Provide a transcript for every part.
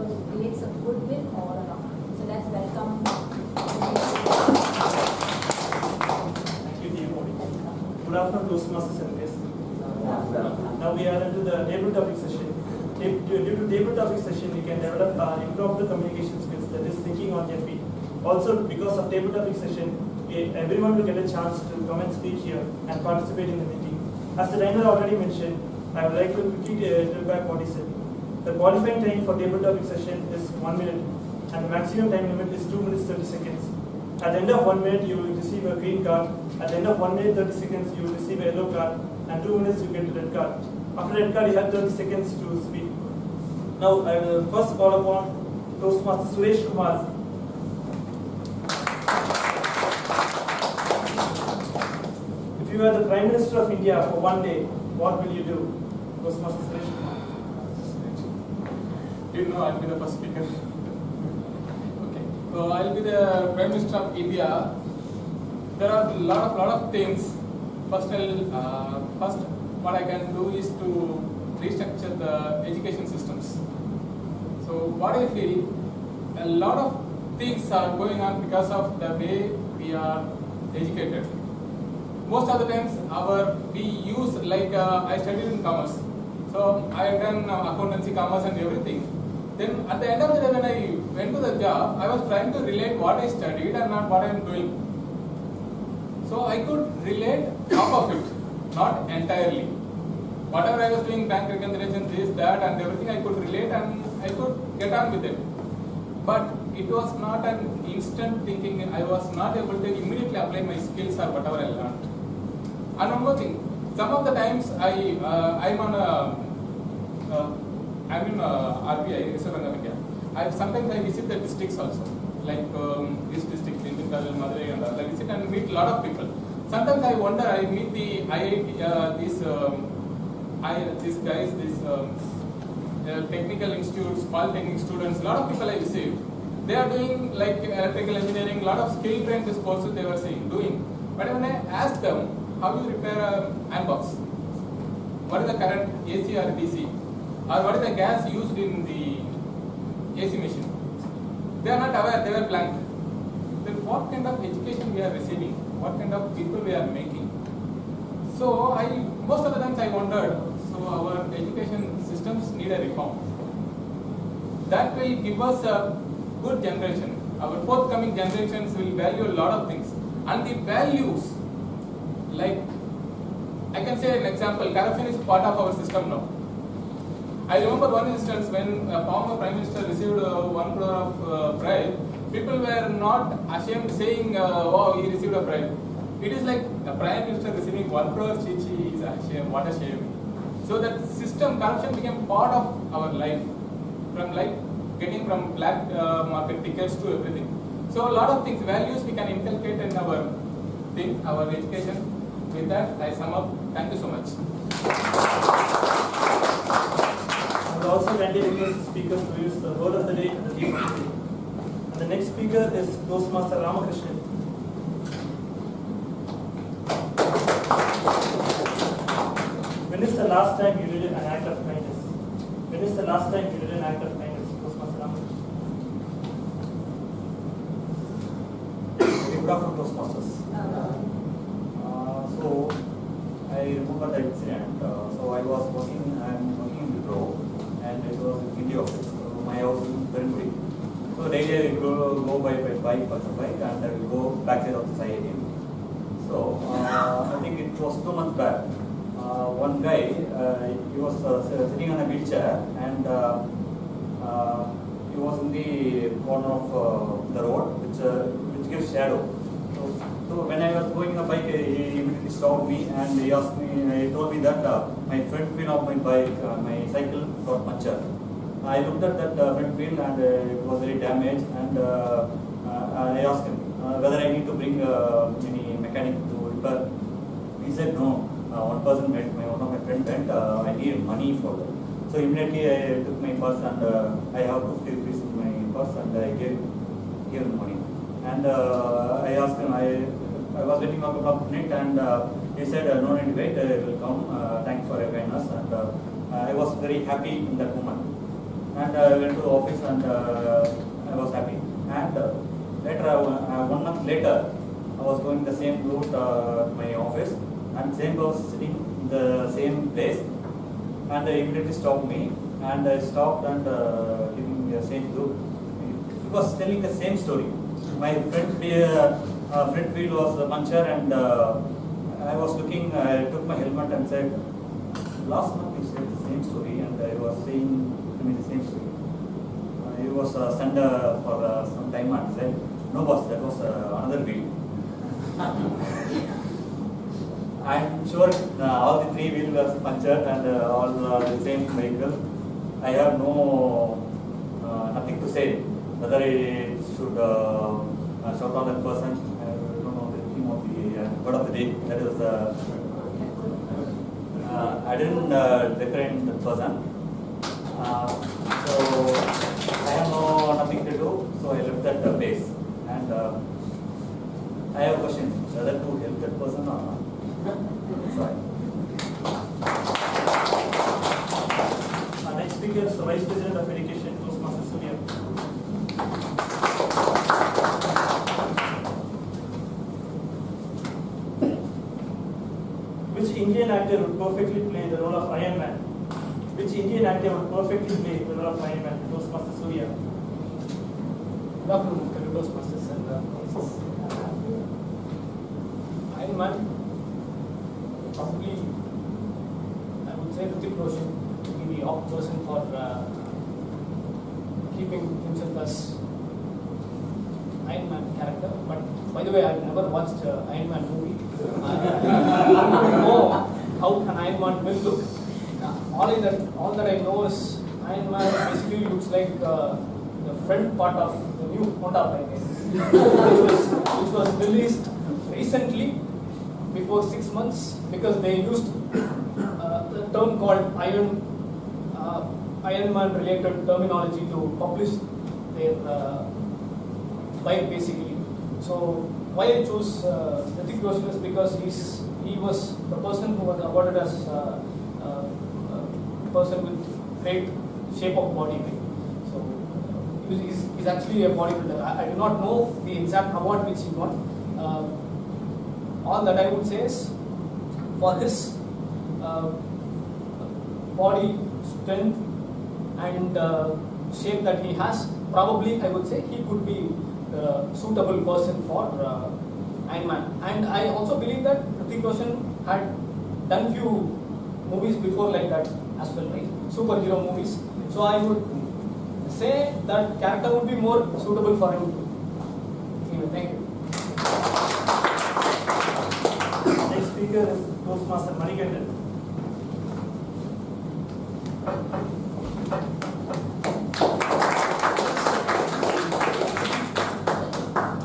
because it creates a goodwill all around. So let's welcome. Thank you, TM Dinesh. Good afternoon, Toastmasters and guests. Now we are into the table topic session. Due to table topic session, you can develop impromptu communication skills, that is thinking on your feet. Also, because of table topic session, everyone will get a chance to come and speak here and participate in the meeting. As the trainer already mentioned, I would like to quickly tell back what he said. The qualifying time for table topic session is 1 minute and the maximum time limit is 2 minutes 30 seconds. At the end of 1 minute, you will receive a green card. At the end of 1 minute 30 seconds, you will receive a yellow card, and 2 minutes you get a red card. After red card, you have 30 seconds to speak. Now, I will first call upon Toastmaster Suresh Kumar. If you are the Prime Minister of India for one day, what will you do? Toastmaster Suresh Kumar. You know, I'll be the first speaker. Okay. So I'll be the Prime Minister of India. There are a lot of things. First, what I can do is to restructure the education systems. So what I feel, a lot of things are going on because of the way we are educated. Most of the times, we use like I studied in commerce, so I have done accountancy, commerce, and everything. Then at the end of the day, when I went to the job, I was trying to relate what I studied and not what I am doing. So I could relate half of it, not entirely. Whatever I was doing, bank reconciliation, this, that, and everything, I could relate and I could get on with it. But it was not an instant thinking. I was not able to immediately apply my skills or whatever I learned. And one more thing, some of the times I'm in RBI, Reserve Bank of India. Sometimes I visit the districts also, like this district, Dindigul, Madurai, and all. I visit and meet a lot of people. Sometimes I wonder, I meet the IIT, these guys, technical institutes, polytechnic students, a lot of people I visit. They are doing like electrical engineering, a lot of skill trained courses they were doing. But when I ask them, how do you repair an box? What is the current AC or DC? Or what is the gas used in the AC machine? They are not aware, they were blank. Then what kind of education we are receiving? What kind of people we are making? So most of the times I wondered, so our education systems need a reform. That will give us a good generation. Our forthcoming generations will value a lot of things. And the values, like, I can say an example, corruption is part of our system now. I remember one instance when a former Prime Minister received 1 crore of bribe. People were not ashamed saying, oh, he received a bribe. It is like the Prime Minister receiving 1 crore, chichi, is a shame, what a shame. So that system, corruption became part of our life. From like getting from black market tickets to everything. So a lot of things, values we can inculcate in our education. With that, I sum up. Thank you so much. I will also kindly request the speakers to use the word of the day and the theme of the day. And the next speaker is Toastmaster Ramakrishnan. When is the last time you did an act of kindness? When is the last time you did an act of kindness, Toastmaster Ramakrishnan? Good afternoon, Toastmasters. So I remember the incident. So I was working in Wipro, and it was in India office. So my house is very big. So daily I will go by bike, and I will go backside of the side. So I think it was 2 months back. One guy, he was sitting on a wheelchair, and he was in the corner of the road, which gives shadow. So when I was going on a bike, he immediately stopped me and he asked me. He told me that my front wheel of my bike, my cycle got punctured. I looked at that front wheel and it was very damaged. And I asked him whether I need to bring any mechanic to repair. He said no. One person went. One of my friends went. I need money for that. So immediately I took my purse and I have 50 rupees in my purse and I gave him money. And I asked him, I was waiting for a couple of minutes and he said, no need to wait, I will come, thanks for your kindness. And I was very happy in that moment. and I went to the office and I was happy. And later, 1 month later, I was going the same route to my office, and same person sitting in the same place, and he immediately stopped me, and I stopped and giving the same group. He was telling the same story. My front wheel was punctured, and I was looking. I took my helmet and said, "Last month you said the same story," and I was saying to me the same story. He was stunned for some time and said, "No, boss, that was another wheel." I'm sure all the 3 wheels were punctured and all the same vehicle. I have nothing to say whether I should shout on that person. I don't know the theme of the word of the day. That is, I didn't reference the person. So I have nothing to do. So I left that place. And I have a question: whether to help that person or not? Sorry. Our next speaker is the Vice President of Education, Toastmasters Surya. Which Indian actor would perfectly play the role of Iron Man? Which Indian actor would perfectly play the role of Iron Man? Toastmasters Surya. Good afternoon, fellow Toastmasters and Iron Man. Probably, I would say Hrithik Roshan to be the opt person for keeping himself as Iron Man character. But by the way, I've never watched Iron Man movie. I don't know how an Iron Man will look. All that I know is Iron Man basically looks like the front part of the new Honda bike, which was released recently before 6 months, because they used the term called Iron Man related terminology to publish their bike basically. So why I chose Hrithik Roshan is because he was the person who was awarded as person with great shape of body. So he's actually a bodybuilder. I do not know the exact award which he won. All that I would say is, for his body strength and shape that he has, probably I would say he could be the suitable person for Iron Man. And I also believe that Hrithik Roshan had done few movies before like that as well, right? Superhero movies. So I would say that character would be more suitable for him. Anyway, thank you. Next speaker is Toastmaster Manikandan.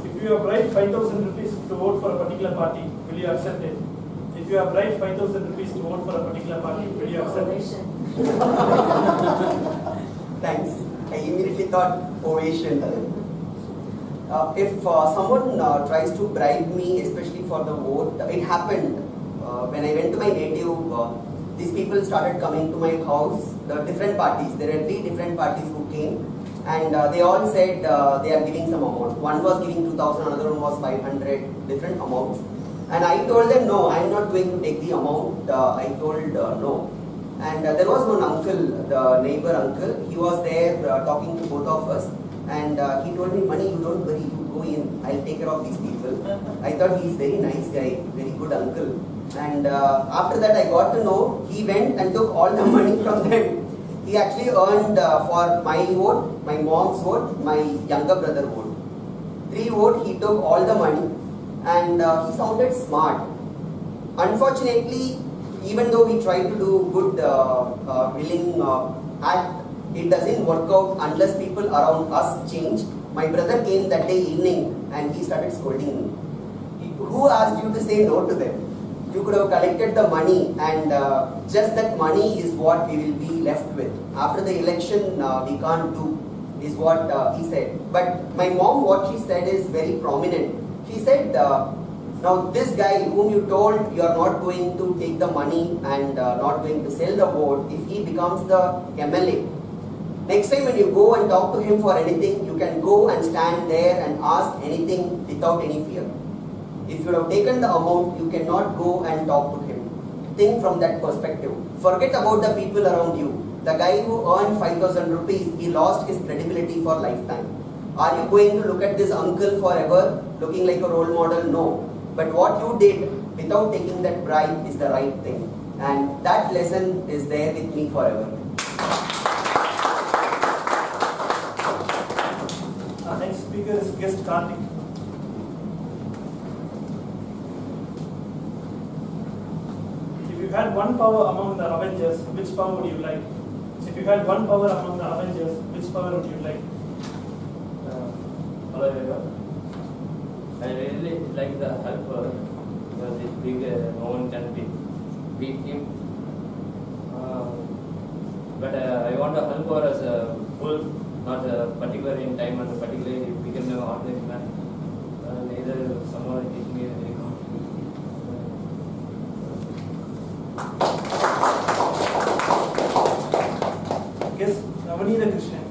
If you are bribed 5,000 rupees to vote for a particular party, will you accept it? If you are bribed 5,000 rupees to vote for a particular party, will you accept it? Thanks. I immediately thought ovation. If someone tries to bribe me, especially for the vote, it happened when I went to my native. These people started coming to my house, the different parties. There were 3 different parties who came, and they all said they are giving some amount. One was giving 2,000, another one was 500, different amounts. And I told them, no, I am not going to take the amount. I told no. And there was one uncle, the neighbor uncle. He was there talking to both of us. And he told me, Mani, you don't worry, you go in, I'll take care of these people. I thought he's very nice guy, very good uncle. And after that I got to know, he went and took all the money from them. He actually earned for my vote, my mom's vote, my younger brother vote. 3 votes, he took all the money, and he sounded smart. Unfortunately, even though we try to do good willing act, it doesn't work out unless people around us change. My brother came that day evening and he started scolding me. Who asked you to say no to them? You could have collected the money, and just that money is what we will be left with. After the election, we can't do, is what he said. But my mom, what she said is very prominent. She said, now this guy whom you told you are not going to take the money and not going to sell the vote, if he becomes the MLA, Next time when you go and talk to him for anything, you can go and stand there and ask anything without any fear. If you have taken the amount, you cannot go and talk to him. Think from that perspective. Forget about the people around you. The guy who earned 5,000 rupees, he lost his credibility for lifetime. Are you going to look at this uncle forever, looking like a role model? No. But what you did without taking that bribe is the right thing. And that lesson is there with me forever. Our next speaker is guest Karthik. If you had one power among the Avengers, which power would you like? If you had one power among the Avengers, which power would you like? Hello everyone. I really like the helper because it's big, no one can beat him. But I want to help her as a full, not particular in time and particularly it became an ordinary man. Neither someone teach me very good. Guess Navani Krishnan.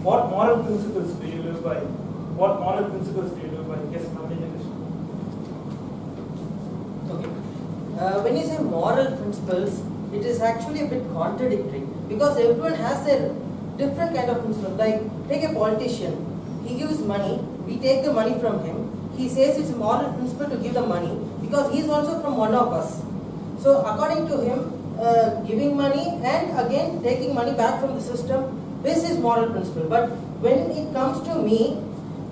What moral principles do you live by? What moral principles do you live by? Yes, Navani Krishnan. Okay. When you say moral principles, it is actually a bit contradictory because everyone has their different kind of principles. Like, take a politician, he gives money, we take the money from him, he says it's a moral principle to give the money because he is also from one of us. So according to him, giving money and again taking money back from the system, this is moral principle. But when it comes to me,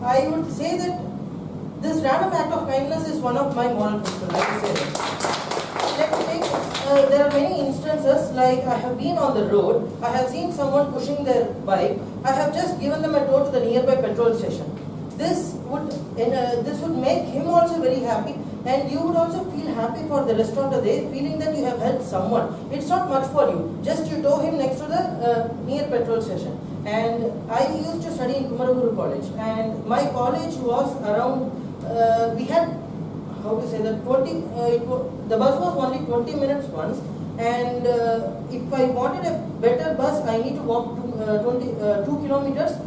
I would say that this random act of kindness is one of my moral principles. I would say that. Let's take, there are many instances like I have been on the road, I have seen someone pushing their bike, I have just given them a tour to the nearby petrol station. This would make him also very happy and you would also feel happy for the rest of the day, feeling that you have helped someone. It's not much for you, just you tow him next to the near petrol station. And I used to study in Kumaraguru College and my college was around, we had, how to say that, the bus was only 20 minutes once and if I wanted a better bus, I need to walk 2 kilometers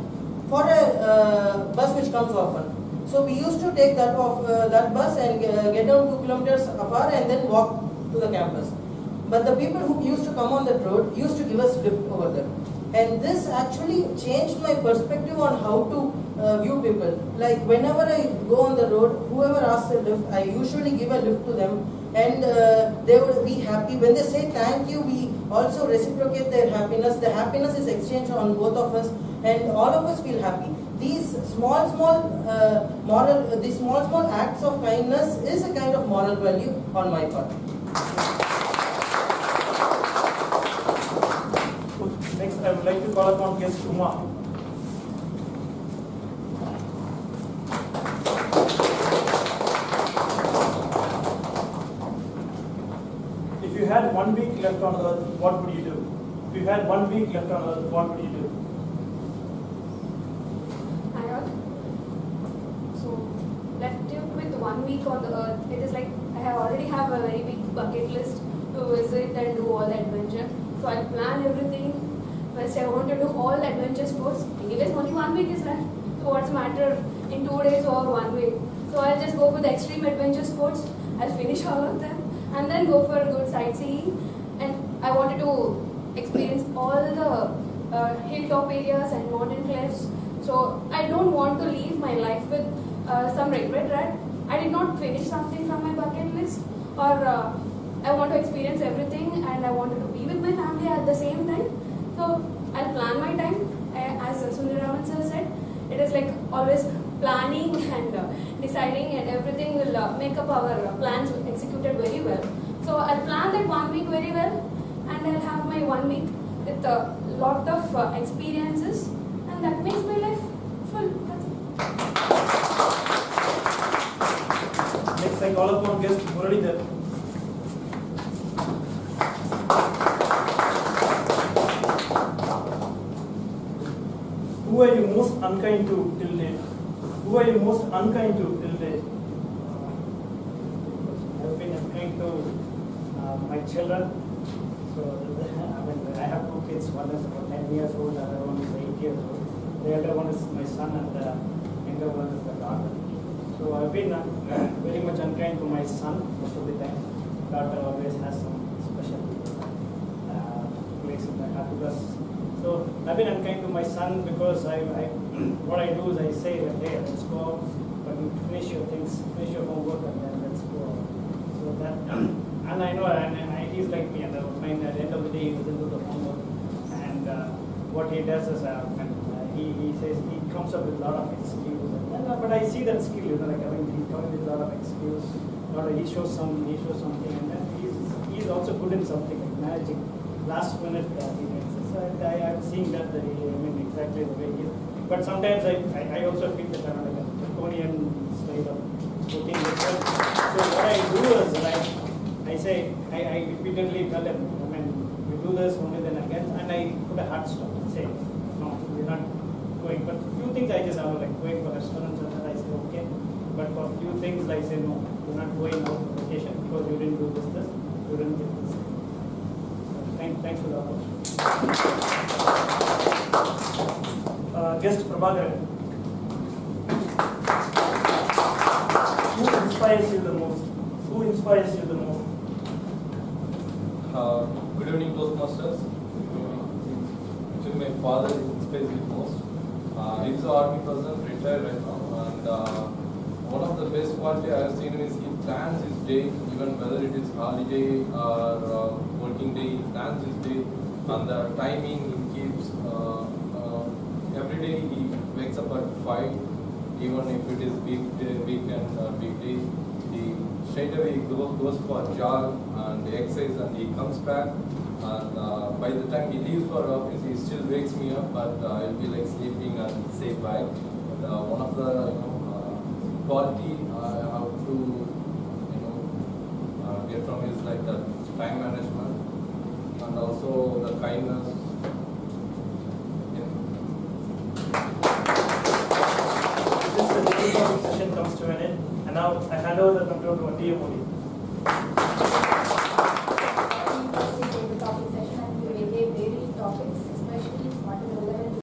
for a bus which comes often. So we used to take that bus and get down 2 kilometers afar and then walk to the campus. But the people who used to come on that road used to give us lift over there. And this actually changed my perspective on how to view people. Like whenever I go on the road, whoever asks a lift, I usually give a lift to them and they would be happy. When they say thank you, we also reciprocate their happiness. The happiness is exchanged on both of us and all of us feel happy. These small acts of kindness is a kind of moral value on my part. Next, I would like to call upon guest Uma. If you had 1 week left on earth, what would you do? If you had 1 week left on earth, what would you do? So, left you with 1 week on the earth, it is like I already have a very big bucket list to visit and do all the adventure. So I'll plan everything. First I want to do all the adventure sports. Anyways, only 1 week is left. So what's the matter in 2 days or 1 week? So I'll just go for the extreme adventure sports. I'll finish all of them and then go for a good sightseeing. And I wanted to experience all the hilltop areas and mountain cliffs. So I don't want to leave my life with some regret that I did not finish something from my bucket list, or I want to experience everything and I wanted to be with my family at the same time. So I'll plan my time. As Sundararaman sir said, it is like always planning and deciding, and everything will make up our plans executed very well. So I'll plan that 1 week very well, and I'll have my 1 week with a lot of experiences, and that makes my life full. That's it. Next, I call upon guest Muralidhar. Who are you most unkind to till date? Who are you most unkind to till date? my children. So I mean, I have two kids. One is about 10 years old, the other one is 8 years old. The elder one is my son, and the younger one is the daughter. So I've been very much unkind to my son most of the time. Daughter always has some special place in my heart because. So I've been unkind to my son because what I do is I say that hey, let's go out, but you finish your things, finish your homework, and then let's go out. So that, and I know, and he's like me, and at the end of the day he doesn't do the homework, and what he does is he says he comes up with a lot of excuses, but I see that skill, like he's coming with a lot of excuse. He shows something, and then he's also good in something like managing. Last minute he makes it. So I'm seeing that exactly the way he is. But sometimes I also feel that I'm like a draconian style of cooking myself. So what I do is I say I repeatedly tell him, we do this only then again, and I put a hard stop and say, no, we're not going. But few things I just have like going for restaurants and then I say okay. But for few things I say no, we're not going out on vacation because you didn't do this, you didn't get this. Thanks for the opportunity. Guest Prabhakar. Who inspires you the most? Good evening, Toastmasters. Actually, my father inspires me most. He's an army person, retired right now, and one of the best quality I have seen is he plans his day, even whether it is holiday or working day, he plans his day, and the timing he keeps. Every day he wakes up at 5, even if it is weekend or weekday. He straight away goes for a jog and exercise, and he comes back. And by the time he leaves for office, he still wakes me up, but I'll be like sleeping and say bye. But one of the quality I have to get from is like the time management and also the kindness. This tabletop session comes to an end, and now I hand over the control to our TM.